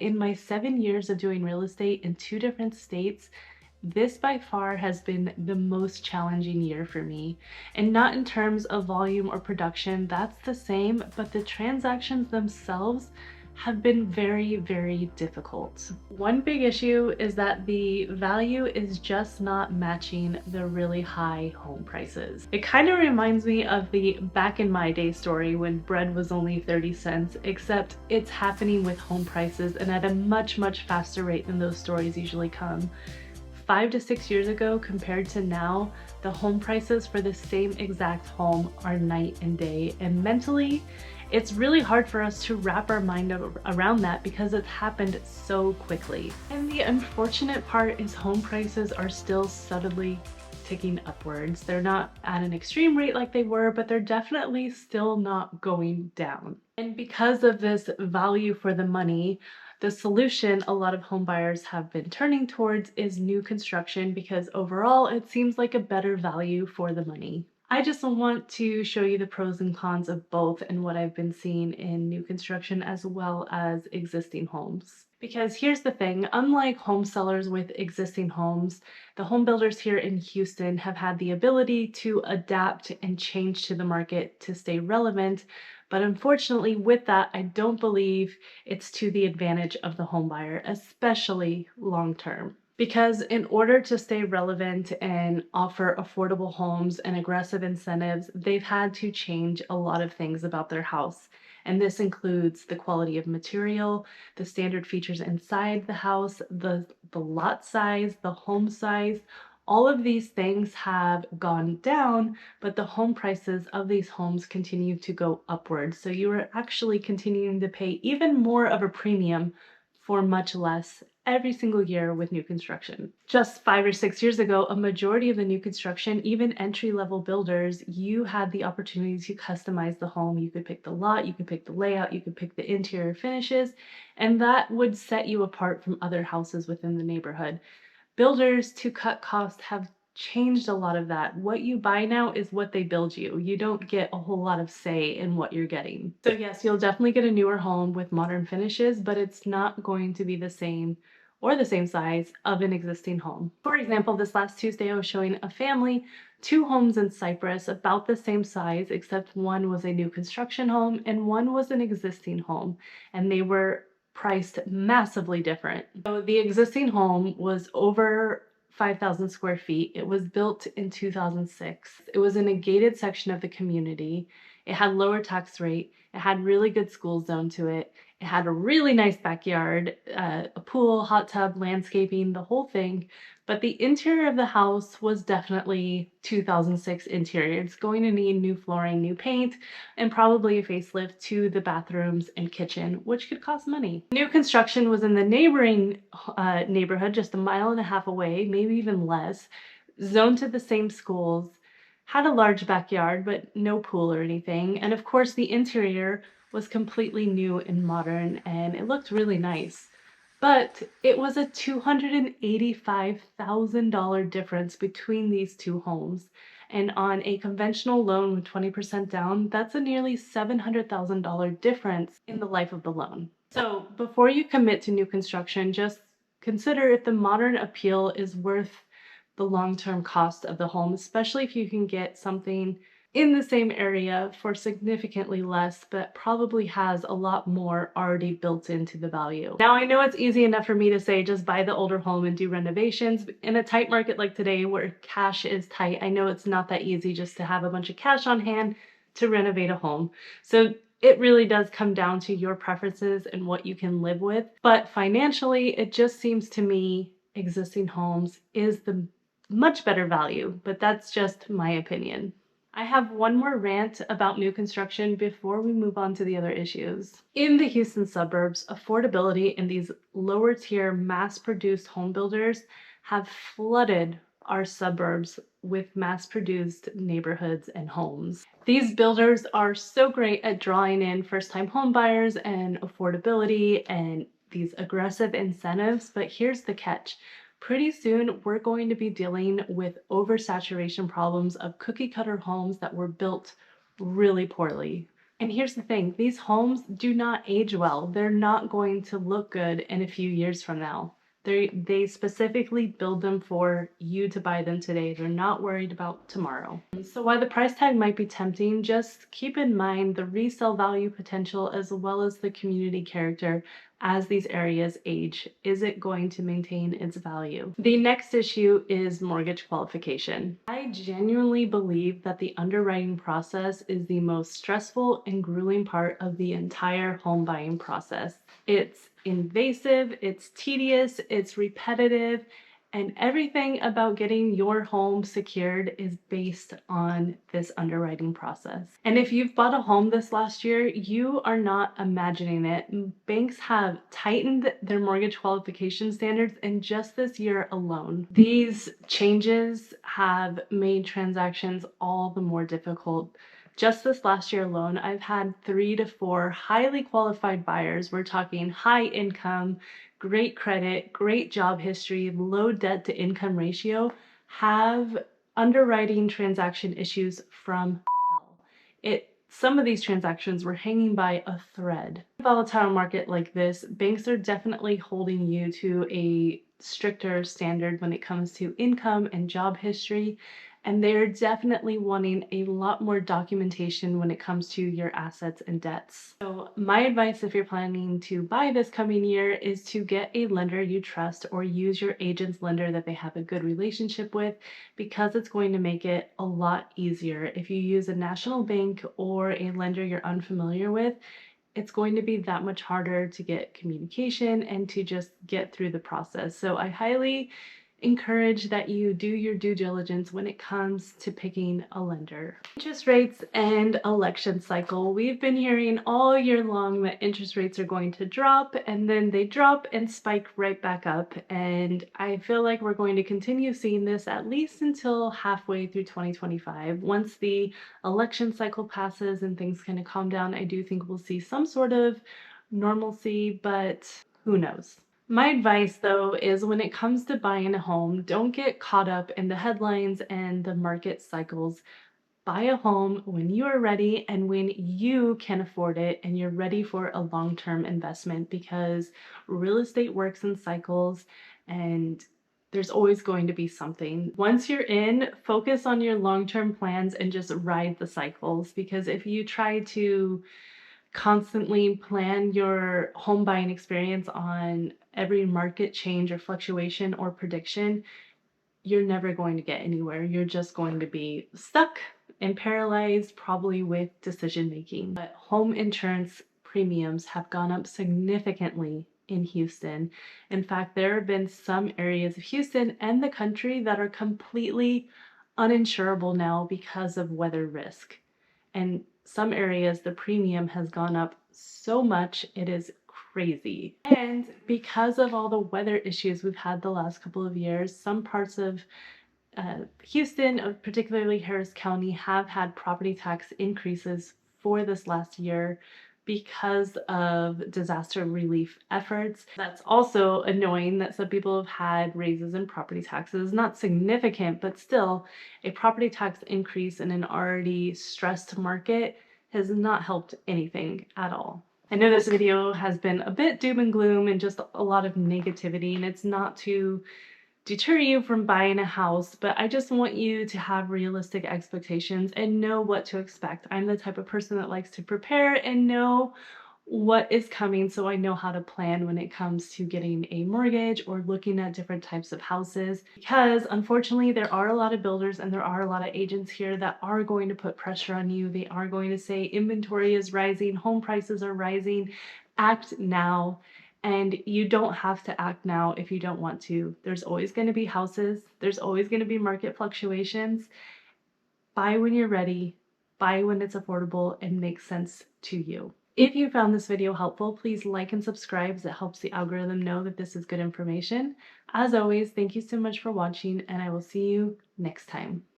In my 7 years of doing real estate in 2 different states, this by far has been the most challenging year for me. And not in terms of volume or production, that's the same, but the transactions themselves have been very, very difficult. One big issue is that the value is just not matching the really high home prices. It kind of reminds me of the back in my day story when bread was only 30 cents, except it's happening with home prices and at a much, much faster rate than those stories usually come. 5 to 6 years ago compared to now, the home prices for the same exact home are night and day. And mentally, it's really hard for us to wrap our mind around that because it's happened so quickly. And the unfortunate part is home prices are still subtly ticking upwards. They're not at an extreme rate like they were, but they're definitely still not going down. And because of this value for the money, the solution a lot of home buyers have been turning towards is new construction because overall it seems like a better value for the money. I just want to show you the pros and cons of both and what I've been seeing in new construction as well as existing homes. Because here's the thing, unlike home sellers with existing homes, the home builders here in Houston have had the ability to adapt and change to the market to stay relevant. But unfortunately, with that, I don't believe it's to the advantage of the home buyer, especially long term. Because in order to stay relevant and offer affordable homes and aggressive incentives, they've had to change a lot of things about their house. And this includes the quality of material, the standard features inside the house, the lot size, the home size. All of these things have gone down, but the home prices of these homes continue to go upwards. So you are actually continuing to pay even more of a premium for much less every single year with new construction. Just 5 or 6 years ago, a majority of the new construction, even entry-level builders, you had the opportunity to customize the home. You could pick the lot, you could pick the layout, you could pick the interior finishes, and that would set you apart from other houses within the neighborhood. Builders, to cut costs, have changed a lot of that. What you buy now is what they build you. You don't get a whole lot of say in what you're getting. So yes, you'll definitely get a newer home with modern finishes, but it's not going to be the same or the same size of an existing home. For example, this last Tuesday I was showing a family 2 homes in Cyprus about the same size, except one was a new construction home and one was an existing home, and they were priced massively different. So the existing home was over 5,000 square feet. It was built in 2006. It was in a gated section of the community. It had lower tax rate. It had really good school zone to it. It had a really nice backyard, a pool, hot tub, landscaping, the whole thing. But the interior of the house was definitely 2006 interior. It's going to need new flooring, new paint, and probably a facelift to the bathrooms and kitchen, which could cost money. New construction was in the neighboring neighborhood, just a mile and a half away, maybe even less, zoned to the same schools, had a large backyard, but no pool or anything. And of course, the interior was completely new and modern, and it looked really nice. But it was a $285,000 difference between these two homes. And on a conventional loan with 20% down, that's a nearly $700,000 difference in the life of the loan. So before you commit to new construction, just consider if the modern appeal is worth the long-term cost of the home, especially if you can get something in the same area for significantly less, but probably has a lot more already built into the value. Now, I know it's easy enough for me to say just buy the older home and do renovations. In a tight market like today where cash is tight, I know it's not that easy just to have a bunch of cash on hand to renovate a home. So it really does come down to your preferences and what you can live with. But financially, it just seems to me existing homes is the much better value, but that's just my opinion. I have one more rant about new construction before we move on to the other issues. In the Houston suburbs, affordability and these lower tier mass-produced home builders have flooded our suburbs with mass-produced neighborhoods and homes. These builders are so great at drawing in first-time home buyers and affordability and these aggressive incentives, but here's the catch. Pretty soon, we're going to be dealing with oversaturation problems of cookie cutter homes that were built really poorly. And here's the thing, these homes do not age well. They're not going to look good in a few years from now. They specifically build them for you to buy them today. They're not worried about tomorrow. So while the price tag might be tempting, just keep in mind the resale value potential as well as the community character as these areas age. Is it going to maintain its value? The next issue is mortgage qualification. I genuinely believe that the underwriting process is the most stressful and grueling part of the entire home buying process. It's invasive, it's tedious, it's repetitive, and everything about getting your home secured is based on this underwriting process. And if you've bought a home this last year, you are not imagining it. Banks have tightened their mortgage qualification standards in just this year alone. These changes have made transactions all the more difficult. Just this last year alone, I've had 3 to 4 highly qualified buyers. We're talking high income, great credit, great job history, low debt to income ratio, have underwriting transaction issues from hell. Some of these transactions were hanging by a thread. In a volatile market like this, banks are definitely holding you to a stricter standard when it comes to income and job history, and they're definitely wanting a lot more documentation when it comes to your assets and debts. So my advice if you're planning to buy this coming year is to get a lender you trust or use your agent's lender that they have a good relationship with, because it's going to make it a lot easier. If you use a national bank or a lender you're unfamiliar with, it's going to be that much harder to get communication and to just get through the process. So I highly encourage that you do your due diligence when it comes to picking a lender. Interest rates and election cycle. We've been hearing all year long that interest rates are going to drop, and then they drop and spike right back up. And I feel like we're going to continue seeing this at least until halfway through 2025. Once the election cycle passes and things kind of calm down, I do think we'll see some sort of normalcy, but who knows? My advice though is when it comes to buying a home, don't get caught up in the headlines and the market cycles. Buy a home when you are ready and when you can afford it and you're ready for a long-term investment, because real estate works in cycles and there's always going to be something. Once you're in, focus on your long-term plans and just ride the cycles, because if you try to constantly plan your home buying experience on every market change or fluctuation or prediction, you're never going to get anywhere. You're just going to be stuck and paralyzed, probably with decision making. But home insurance premiums have gone up significantly in Houston. In fact, there have been some areas of Houston and the country that are completely uninsurable now because of weather risk. And some areas, the premium has gone up so much, it is crazy. And because of all the weather issues we've had the last couple of years, some parts of Houston, particularly Harris County, have had property tax increases for this last year because of disaster relief efforts. That's also annoying that some people have had raises in property taxes, not significant, but still a property tax increase in an already stressed market has not helped anything at all. I know this video has been a bit doom and gloom and just a lot of negativity, and it's not to deter you from buying a house, but I just want you to have realistic expectations and know what to expect. I'm the type of person that likes to prepare and know what is coming, so I know how to plan when it comes to getting a mortgage or looking at different types of houses, because unfortunately there are a lot of builders and there are a lot of agents here that are going to put pressure on you. They are going to say inventory is rising, home prices are rising, act now. And you don't have to act now if you don't want to. There's always going to be houses. There's always going to be market fluctuations. Buy when you're ready. Buy when it's affordable and makes sense to you. If you found this video helpful, please like and subscribe, as it helps the algorithm know that this is good information. As always, thank you so much for watching, and I will see you next time.